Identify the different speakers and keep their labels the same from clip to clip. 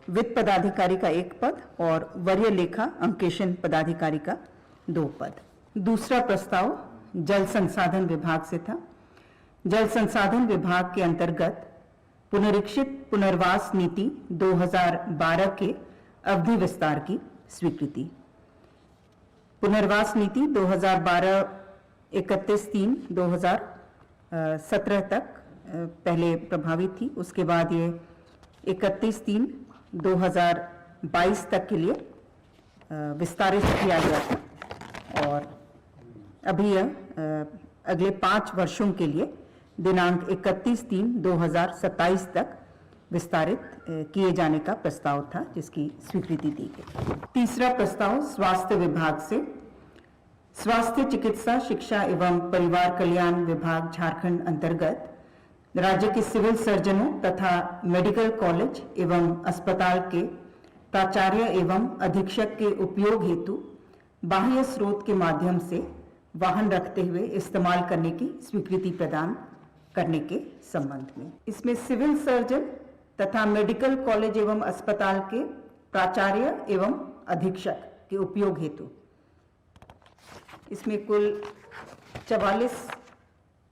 Speaker 1: वित्त पदाधिकारी का 1 पद और वरीय लेखा अंकेशन पदाधिकारी का 2 पद। दूसरा प्रस्ताव जल संसाधन विभाग से था। जल संसाधन विभाग के अंतर्गत पुनरीक्षित पुनर्वास नीति 2012 के अवधि विस्तार की स्वीकृति। पुनर्वास नीति 2012 31/3/2017 तक पहले प्रभावी थी, उसके बाद ये 31/3/2022 तक के लिए विस्तारित किया गया था और अभी यह अगले 5 वर्षों के लिए दिनांक 31/3/2027 तक विस्तारित किए जाने का प्रस्ताव था, जिसकी स्वीकृति दी गई। तीसरा प्रस्ताव स्वास्थ्य विभाग से। स्वास्थ्य चिकित्सा शिक्षा एवं परिवार कल्याण विभाग झारखंड अंतर्गत राज्य के सिविल सर्जनों तथा मेडिकल कॉलेज एवं अस्पताल के प्राचार्य एवं अधीक्षक के उपयोग हेतु बाह्य स्रोत के माध्यम से वाहन रखते हुए इस्तेमाल करने की स्वीकृति प्रदान करने के संबंध में। इसमें सिविल सर्जन तथा मेडिकल कॉलेज एवं अस्पताल के प्राचार्य एवं अधीक्षक के उपयोग हेतु इसमें कुल 44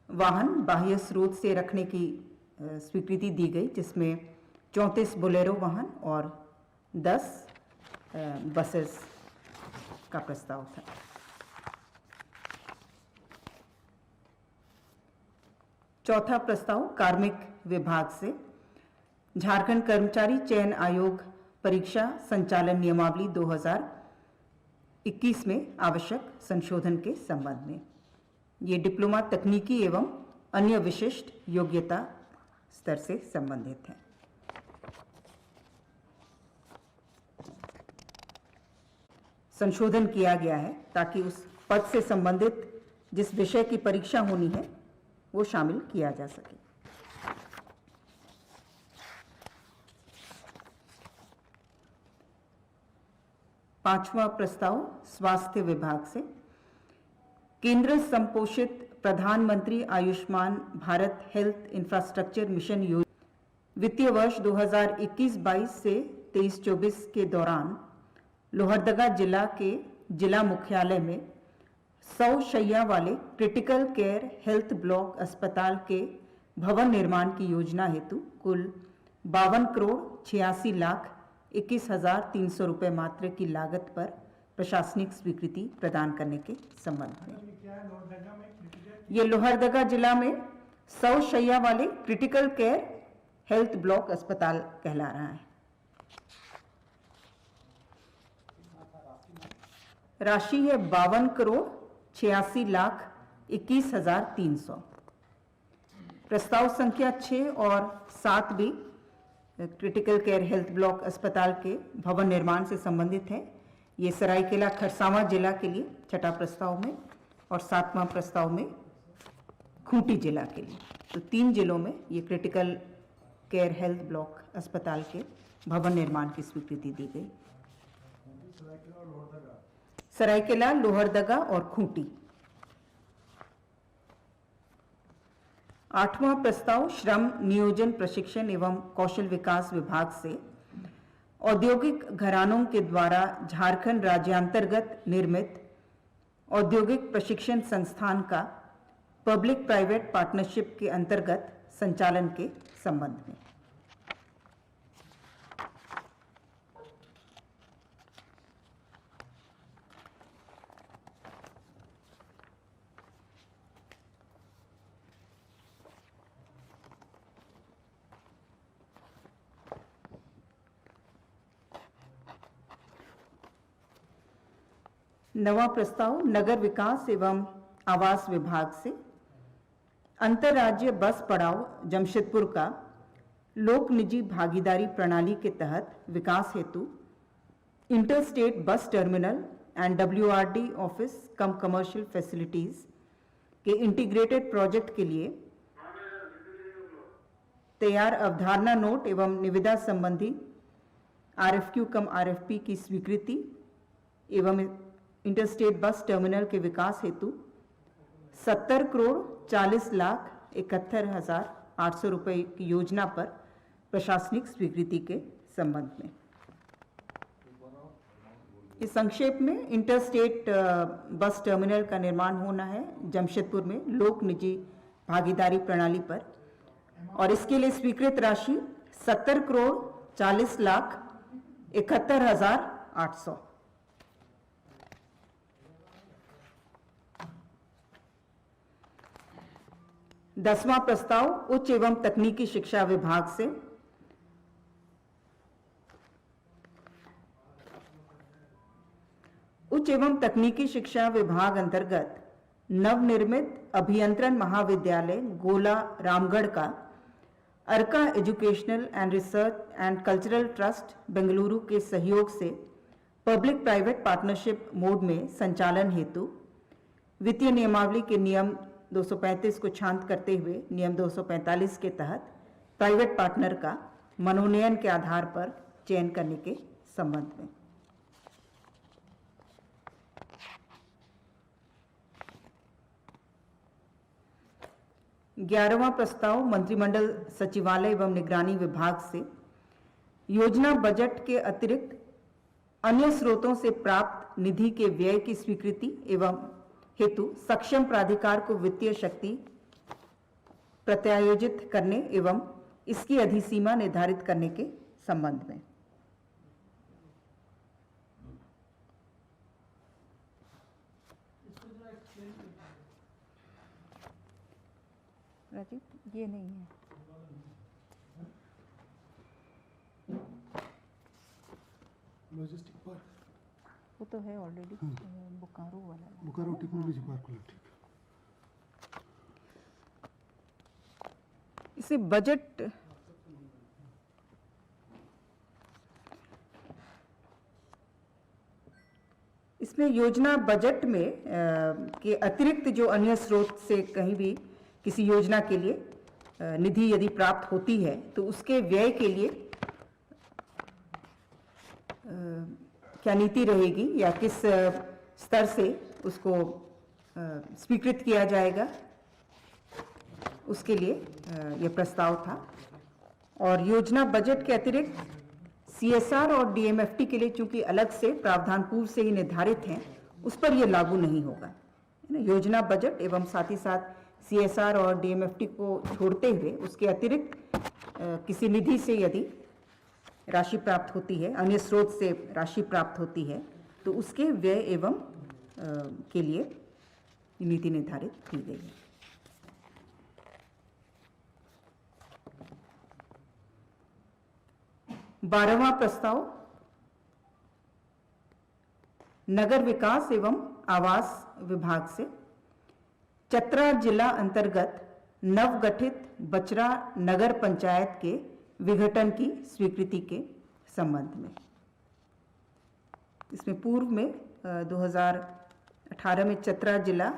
Speaker 1: वाहन बाह्य स्रोत से रखने की स्वीकृति दी गई, जिसमें 34 बोलेरो वाहन और 10 बसेस का प्रस्ताव था। चौथा प्रस्ताव कार्मिक विभाग से। झारखंड कर्मचारी चयन आयोग परीक्षा संचालन नियमावली 2021 में आवश्यक संशोधन के संबंध में। ये डिप्लोमा तकनीकी एवं अन्य विशिष्ट योग्यता स्तर से संबंधित है। संशोधन किया गया है ताकि उस पद से संबंधित जिस विषय की परीक्षा होनी है वो शामिल किया जा सके। पांचवा प्रस्ताव स्वास्थ्य विभाग से। केंद्र संपोषित प्रधानमंत्री Ayushman Bharat health infrastructure mission योजना वित्तीय वर्ष 2021-22 से 23-24 के दौरान लोहरदगा जिला के जिला मुख्यालय में 100 शैय्या वाले क्रिटिकल केयर हेल्थ ब्लॉक अस्पताल के भवन निर्माण की योजना हेतु कुल 52,86,21,300 रुपये मात्र की लागत पर प्रशासनिक स्वीकृति प्रदान करने के संबंध में। ये लोहरदगा जिला में 100 शैय्या वाले क्रिटिकल केयर हेल्थ ब्लॉक अस्पताल कहला रहा है। राशि है 52,86,21,300। प्रस्ताव संख्या 6 और 7 भी क्रिटिकल केयर हेल्थ ब्लॉक अस्पताल के भवन निर्माण से संबंधित है। ये सरायकेला खरसावां जिला के लिए छठा प्रस्ताव में और 7वां प्रस्ताव में खूंटी जिला के लिए। तो 3 जिलों में ये क्रिटिकल केयर हेल्थ ब्लॉक अस्पताल के भवन निर्माण की स्वीकृति दी गई। सरायकेला, लोहरदगा और खूंटी। 8वां प्रस्ताव श्रम नियोजन प्रशिक्षण एवं कौशल विकास विभाग से। औद्योगिक घरानों के द्वारा झारखंड राज्यांतर्गत निर्मित औद्योगिक प्रशिक्षण संस्थान का पब्लिक प्राइवेट पार्टनरशिप के अंतर्गत संचालन के संबंध में। नवा प्रस्ताव नगर विकास एवं आवास विभाग से। अंतर्राज्य बस पड़ाव जमशेदपुर का लोक निजी भागीदारी प्रणाली के तहत विकास हेतु interstate bus terminal and WRD office come commercial facilities के इंटीग्रेटेड प्रोजेक्ट के लिए तैयार अवधारणा नोट एवं निविदा संबंधी RFQ कम RFP की स्वीकृति एवं इंटरस्टेट बस टर्मिनल के विकास हेतु 70,40,71,800 रुपये की योजना पर प्रशासनिक स्वीकृति के संबंध में। इस संक्षेप में इंटरस्टेट बस टर्मिनल का निर्माण होना है जमशेदपुर में लोक निजी भागीदारी प्रणाली पर, और इसके लिए स्वीकृत राशि 70,40,71,800। 10वां प्रस्ताव उच्च एवं तकनीकी शिक्षा विभाग से उच्च एवं तकनीकी शिक्षा विभाग अंतर्गत नवनिर्मित अभियंत्रण महाविद्यालय गोला रामगढ़ का Arka educational and research and cultural trust Bengaluru के सहयोग से पब्लिक प्राइवेट पार्टनरशिप मोड में संचालन हेतु वित्तीय नियमावली के नियम 235 को शांत करते हुए नियम 245 के तहत प्राइवेट पार्टनर का मनोनयन के आधार पर चयन करने के संबंध में। ग्यारहवां प्रस्ताव मंत्रिमंडल सचिवालय एवं निगरानी विभाग से योजना बजट के अतिरिक्त अन्य स्रोतों से प्राप्त निधि के व्यय की स्वीकृति एवं हेतु सक्षम प्राधिकार को वित्तीय शक्ति प्रत्यायोजित करने एवं इसकी अधिसीमा निर्धारित करने के संबंध में। राजीव, ये नहीं है,
Speaker 2: लॉजिस्टिक पार्क
Speaker 1: वो तो है ऑलरेडी, बोकारो वाला,
Speaker 2: बोकारो टेक्नोलॉजी पार्क वाला। ठीक,
Speaker 1: इसे बजट इसमें योजना बजट में के अतिरिक्त जो अन्य स्रोत से कहीं भी किसी योजना के लिए निधि यदि प्राप्त होती है तो उसके व्यय के लिए क्या नीति रहेगी या किस स्तर से उसको स्वीकृत किया जाएगा, उसके लिए यह प्रस्ताव था। और योजना बजट के अतिरिक्त CSR और DMFT के लिए चूंकि अलग से प्रावधान पूर्व से ही निर्धारित हैं, उस पर यह लागू नहीं होगा। योजना बजट एवं साथ ही साथ CSR और DMFT को छोड़ते हुए उसके अतिरिक्त किसी निधि से यदि राशि प्राप्त होती है, अन्य स्रोत से राशि प्राप्त होती है, तो उसके व्यय एवं के लिए नीति निर्धारित की गई है। बारहवां प्रस्ताव नगर विकास एवं आवास विभाग से चतरा जिला अंतर्गत नवगठित बचरा नगर पंचायत के विघटन की स्वीकृति के संबंध में। इसमें पूर्व में 2018 में चतरा जिला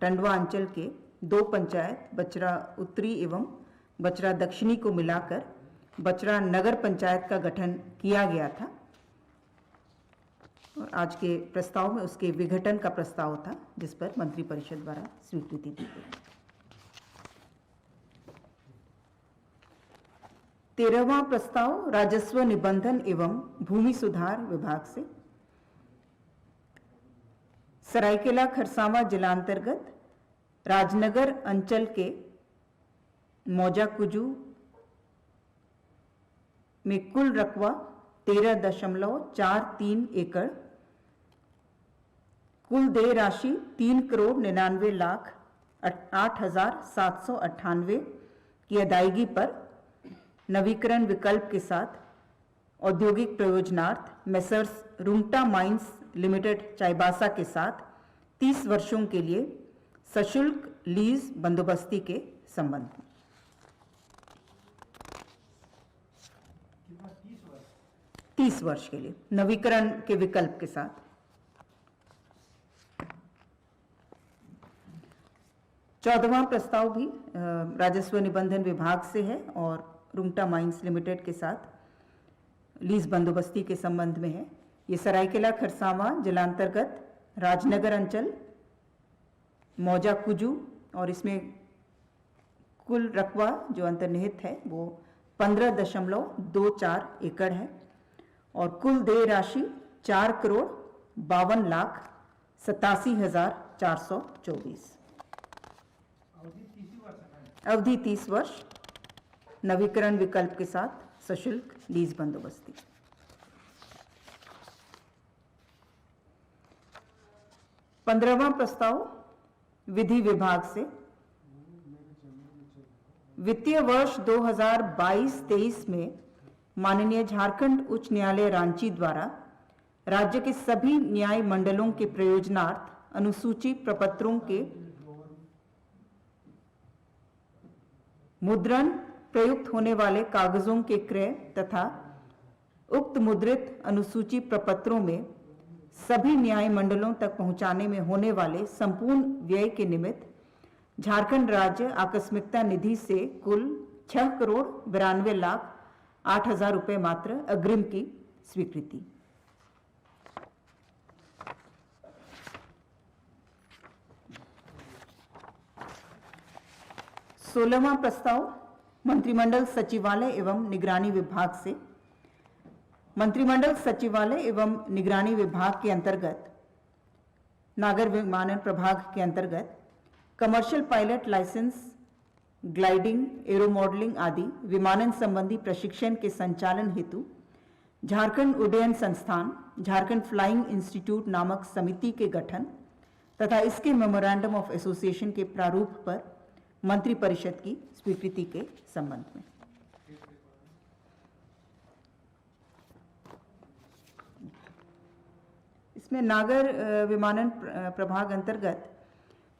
Speaker 1: टंडवा अंचल के 2 पंचायत बचरा उत्तरी एवं बचरा दक्षिणी को मिलाकर बचरा नगर पंचायत का गठन किया गया था, और आज के प्रस्ताव में उसके विघटन का प्रस्ताव था जिस पर मंत्रिपरिषद द्वारा स्वीकृति दी गई। 13वां प्रस्ताव राजस्व निबंधन एवं भूमि सुधार विभाग से सरायकेला खरसावां जिला अंतर्गत राजनगर अंचल के मौजाकुजू में कुल रकबा 13.43 एकड़, कुल देय राशि 3,99,08,798 की अदायगी पर नवीकरण विकल्प के साथ औद्योगिक प्रयोजनार्थ messrs Rungta mines limited Chaibasa के साथ 30 वर्षों के लिए सशुल्क लीज बंदोबस्ती के संबंध में। 30 वर्ष के लिए नवीकरण के विकल्प के साथ। 14वां प्रस्ताव भी राजस्व निबंधन विभाग से है और रुंगटा माइंस लिमिटेड के साथ लीज बंदोबस्ती के संबंध में है। ये सरायकेला खरसावां जिला अंतर्गत राजनगर अंचल मौजाकुजू, और इसमें कुल रकबा जो अंतर्निहित है वो 15.24 एकड़ है और कुल देय राशि 4,52,87,424। अवधि 30 वर्ष, नवीकरण विकल्प के साथ सशुल्क लीज बंदोबस्ती। पंद्रहवां प्रस्ताव विधि विभाग से वित्तीय वर्ष 2022-23 में माननीय झारखंड उच्च न्यायालय रांची द्वारा राज्य के सभी न्याय मंडलों के प्रयोजनार्थ अनुसूची प्रपत्रों के मुद्रण, प्रयुक्त होने वाले कागजों के क्रय तथा उक्त मुद्रित अनुसूची प्रपत्रों में सभी न्याय मंडलों तक पहुंचाने में होने वाले संपूर्ण व्यय के निमित्त झारखंड राज्य आकस्मिकता निधि से कुल 6,92,08,000 रुपये मात्र अग्रिम की स्वीकृति। सोलहवां प्रस्ताव मंत्रिमंडल सचिवालय एवं निगरानी विभाग से मंत्रिमंडल सचिवालय एवं निगरानी विभाग के अंतर्गत नागर विमानन प्रभाग के अंतर्गत commercial pilot licence, gliding, aero modelling आदि विमानन संबंधी प्रशिक्षण के संचालन हेतु झारखंड उड्डयन संस्थान, झारखंड फ्लाइंग इंस्टीट्यूट नामक समिति के गठन तथा इसके मेमोरेंडम ऑफ एसोसिएशन के प्रारूप पर मंत्रि परिषद की स्वीकृति के संबंध में। इसमें नागर विमानन प्रभाग अंतर्गत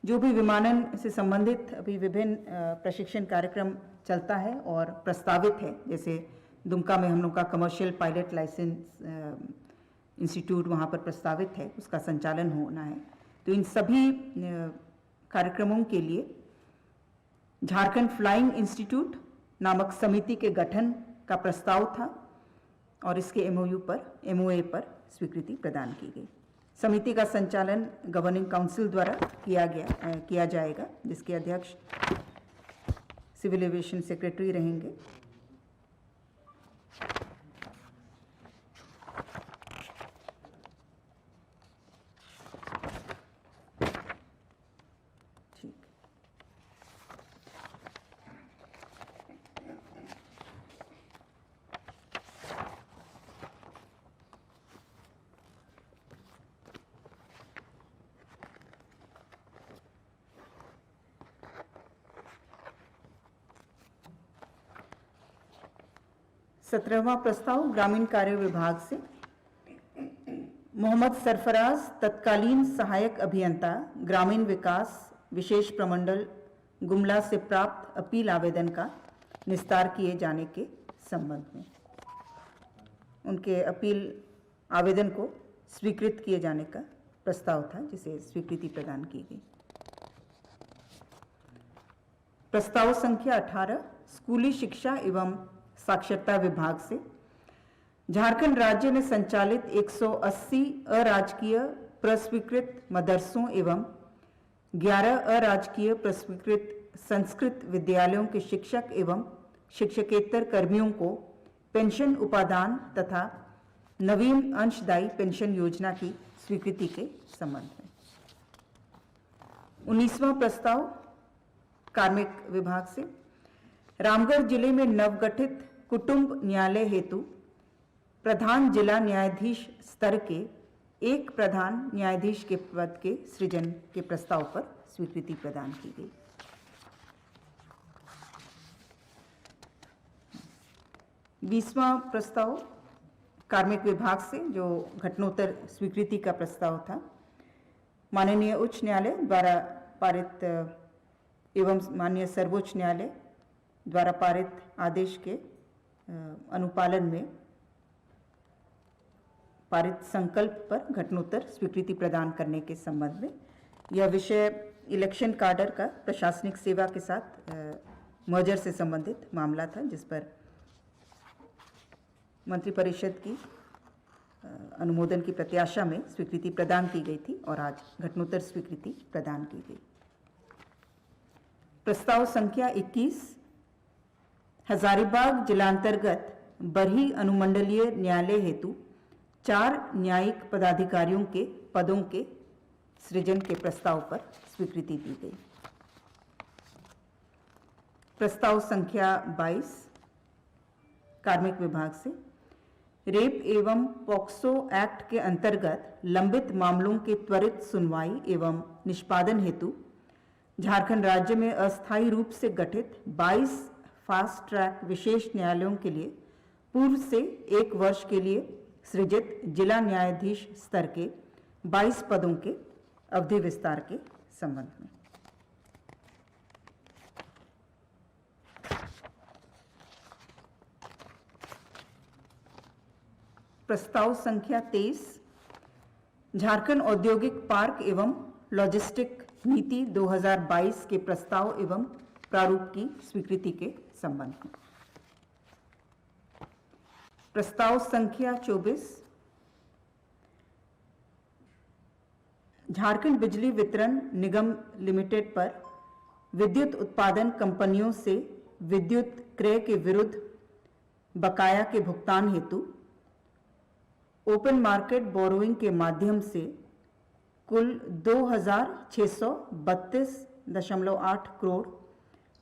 Speaker 1: जो भी विमानन से संबंधित अभी विभिन्न प्रशिक्षण कार्यक्रम चलता है और प्रस्तावित है, जैसे दुमका में हम लोग का कमर्शियल पायलट लाइसेंस इंस्टीट्यूट वहाँ पर प्रस्तावित है, उसका संचालन होना है। तो इन सभी कार्यक्रमों के लिए झारखंड फ्लाइंग इंस्टीट्यूट नामक समिति के गठन का प्रस्ताव था और इसके एमओए पर स्वीकृति प्रदान की गई। समिति का संचालन गवर्निंग काउंसिल द्वारा किया जाएगा, जिसके अध्यक्ष सिविल एविएशन सेक्रेटरी रहेंगे। ठीक। 17वां प्रस्ताव ग्रामीण कार्य विभाग से मोहम्मद सरफराज तत्कालीन सहायक अभियंता ग्रामीण विकास विशेष प्रमंडल गुमला से प्राप्त अपील आवेदन का निस्तार किए जाने के संबंध में उनके अपील आवेदन को स्वीकृत किए जाने का प्रस्ताव था, जिसे स्वीकृति प्रदान की गई। प्रस्ताव संख्या 18 स्कूली शिक्षा एवं साक्षरता विभाग से झारखंड राज्य में संचालित 180 अराजकीय प्रस्वीकृत मदरसों एवं 11 अराजकीय प्रस्वीकृत संस्कृत विद्यालयों के शिक्षक एवं शिक्षकेतर कर्मियों को पेंशन उपादान तथा नवीन अंशदायी पेंशन योजना की स्वीकृति के संबंध में। 19वां प्रस्ताव कार्मिक विभाग से रामगढ़ जिले में नवगठित कुटुंब न्यायालय हेतु प्रधान जिला न्यायाधीश स्तर के एक प्रधान न्यायाधीश के पद के सृजन के प्रस्ताव पर स्वीकृति प्रदान की गई। बीसवां प्रस्ताव कार्मिक विभाग से जो घटनोत्तर स्वीकृति का प्रस्ताव था, माननीय उच्च न्यायालय द्वारा पारित एवं माननीय सर्वोच्च न्यायालय द्वारा पारित आदेश के अनुपालन में पारित संकल्प पर घटनोत्तर स्वीकृति प्रदान करने के संबंध में। यह विषय इलेक्शन कार्डर का प्रशासनिक सेवा के साथ मर्जर से संबंधित मामला था, जिस पर मंत्रिपरिषद की अनुमोदन की प्रत्याशा में स्वीकृति प्रदान की गई थी और आज घटनोत्तर स्वीकृति प्रदान की गई। प्रस्ताव संख्या 21 हजारीबाग जिलांतर्गत बरही अनुमंडलीय न्यायालय हेतु 4 न्यायिक पदाधिकारियों के पदों के सृजन के प्रस्ताव पर स्वीकृति दी गई। प्रस्ताव संख्या 22 कार्मिक विभाग से रेप एवं पॉक्सो एक्ट के अंतर्गत लंबित मामलों के त्वरित सुनवाई एवं निष्पादन हेतु झारखंड राज्य में अस्थायी रूप से गठित 22 फास्ट ट्रैक विशेष न्यायालयों के लिए पूर्व से 1 वर्ष के लिए सृजित जिला न्यायाधीश स्तर के 22 पदों के अवधि विस्तार के संबंध में प्रस्ताव संख्या 23 झारखंड औद्योगिक पार्क एवं लॉजिस्टिक नीति 2022 के प्रस्ताव एवं प्रारूप की स्वीकृति के संबंध में। प्रस्ताव संख्या 24 झारखंड बिजली वितरण निगम लिमिटेड पर विद्युत उत्पादन कंपनियों से विद्युत क्रय के विरुद्ध बकाया के भुगतान हेतु ओपन मार्केट बोरोइंग के माध्यम से कुल 2,632.8 करोड़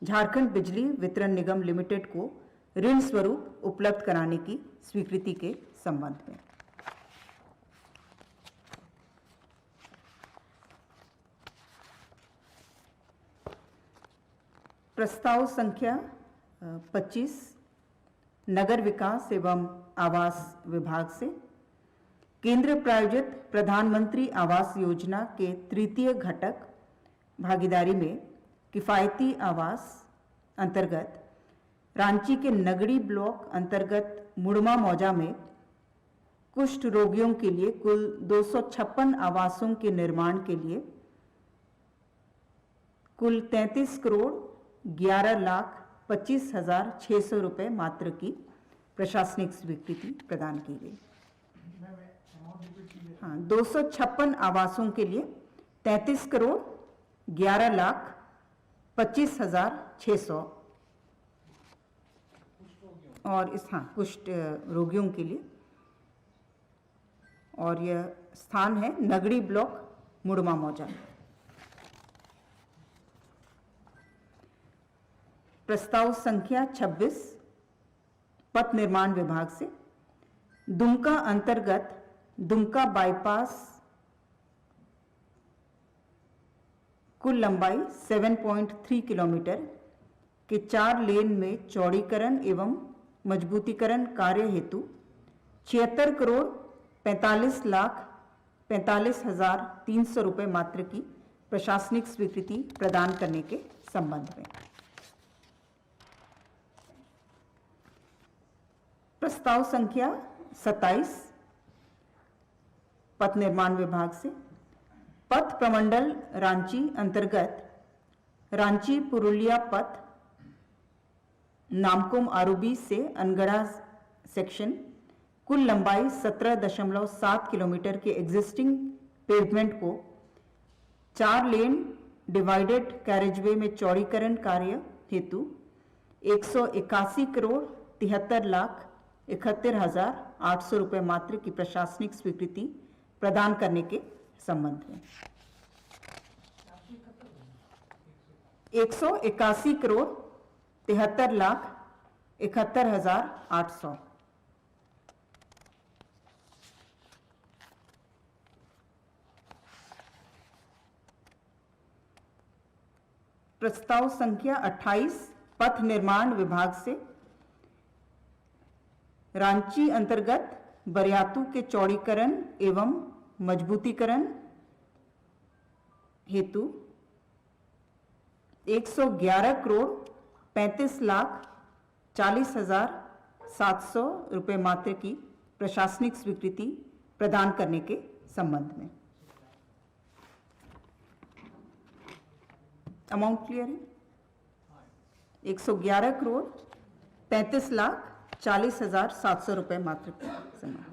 Speaker 1: झारखंड बिजली वितरण निगम लिमिटेड को ऋण स्वरूप उपलब्ध कराने की स्वीकृति के संबंध में। प्रस्ताव संख्या 25 नगर विकास एवं आवास विभाग से केंद्र प्रायोजित प्रधानमंत्री आवास योजना के तृतीय घटक भागीदारी में किफायती आवास अंतर्गत रांची के नगड़ी ब्लॉक अंतर्गत मुड़मा मौजा में कुष्ठ रोगियों के लिए कुल 256 आवासों के निर्माण के लिए कुल 33 करोड़ 11,25,600 रुपये मात्र की प्रशासनिक स्वीकृति प्रदान की गई। हाँ, 256 आवासों के लिए 33 करोड़ 11,25,600 और इस कुष्ठ रोगियों के लिए, और यह स्थान है नगड़ी ब्लॉक मुड़मा मौजा। प्रस्ताव संख्या 26 पथ निर्माण विभाग से दुमका अंतर्गत दुमका बाईपास कुल लंबाई 7.3 किलोमीटर के 4 लेन में चौड़ीकरण एवं मजबूतीकरण कार्य हेतु 76 करोड़ 45,45,300 रुपये मात्र की प्रशासनिक स्वीकृति प्रदान करने के संबंध में। प्रस्ताव संख्या 27 पथ निर्माण विभाग से पथ प्रमंडल रांची अंतर्गत रांची पुरुलिया पथ नामकुम आरूबी से अनगढ़ा सेक्शन कुल लंबाई 17.7 किलोमीटर के एग्जिस्टिंग पेवमेंट को 4 लेन डिवाइडेड कैरेजवे में चौड़ीकरण कार्य हेतु 181 करोड़ 73,71,800 रुपये मात्र की प्रशासनिक स्वीकृति प्रदान करने के संबंध में। 181 करोड़ 73,71,800। प्रस्ताव संख्या 28 पथ निर्माण विभाग से रांची अंतर्गत बरियातू के चौड़ीकरण एवं मजबूतीकरण हेतु 111 करोड़ 35,40,700 रुपये मात्र की प्रशासनिक स्वीकृति प्रदान करने के संबंध में। अमाउंट क्लियर है? 111 करोड़ 35,40,700 रुपये मात्र के समान।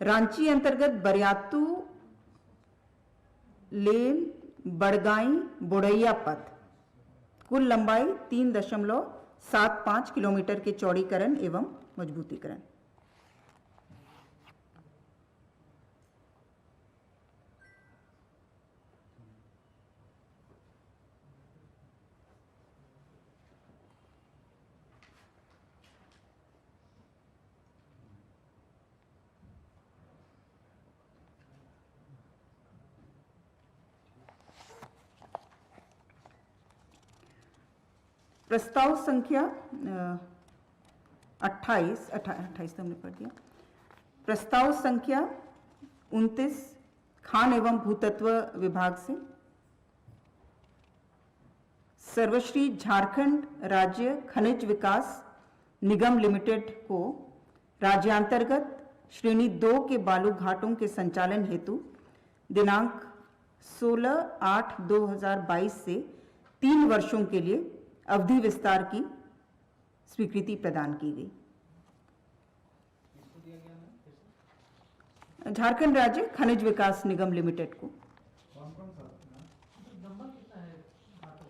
Speaker 1: रांची अंतर्गत बरियातू लेन बड़गाई बुड़ैया पथ कुल लंबाई 3.75 किलोमीटर के चौड़ीकरण एवं मजबूतीकरण। प्रस्ताव संख्या 28 तो हमने पढ़ दिया। प्रस्ताव संख्या 29 खान एवं भूतत्व विभाग से सर्वश्री झारखंड राज्य खनिज विकास निगम लिमिटेड को राज्यांतर्गत श्रेणी 2 के बालू घाटों के संचालन हेतु दिनांक 16/8/2022 से 3 वर्षों के लिए अवधि विस्तार की स्वीकृति प्रदान की गई। झारखंड राज्य खनिज विकास निगम लिमिटेड को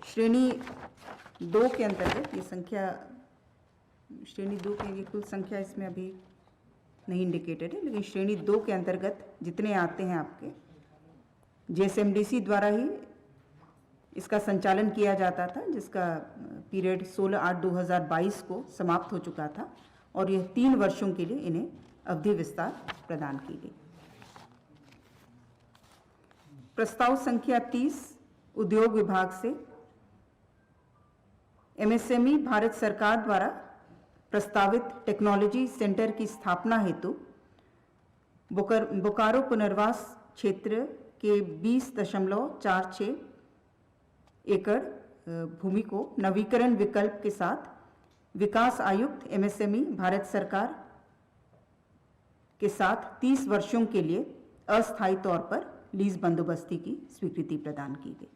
Speaker 1: श्रेणी 2 के अंतर्गत ये संख्या, श्रेणी 2 के ये कुल संख्या इसमें अभी नहीं इंडिकेटेड है, लेकिन श्रेणी 2 के अंतर्गत जितने आते हैं आपके जेएसएमडीसी द्वारा ही इसका संचालन किया जाता था, जिसका पीरियड 16/8/2022 को समाप्त हो चुका था और यह 3 वर्षों के लिए इन्हें अवधि विस्तार प्रदान की गई। प्रस्ताव संख्या 30 उद्योग विभाग से एमएसएमई भारत सरकार द्वारा प्रस्तावित टेक्नोलॉजी सेंटर की स्थापना हेतु बोकारो पुनर्वास क्षेत्र के 20.46 एकड़ भूमि को नवीकरण विकल्प के साथ विकास आयुक्त एमएसएमई भारत सरकार के साथ 30 वर्षों के लिए अस्थायी तौर पर लीज बंदोबस्ती की स्वीकृति प्रदान की गई।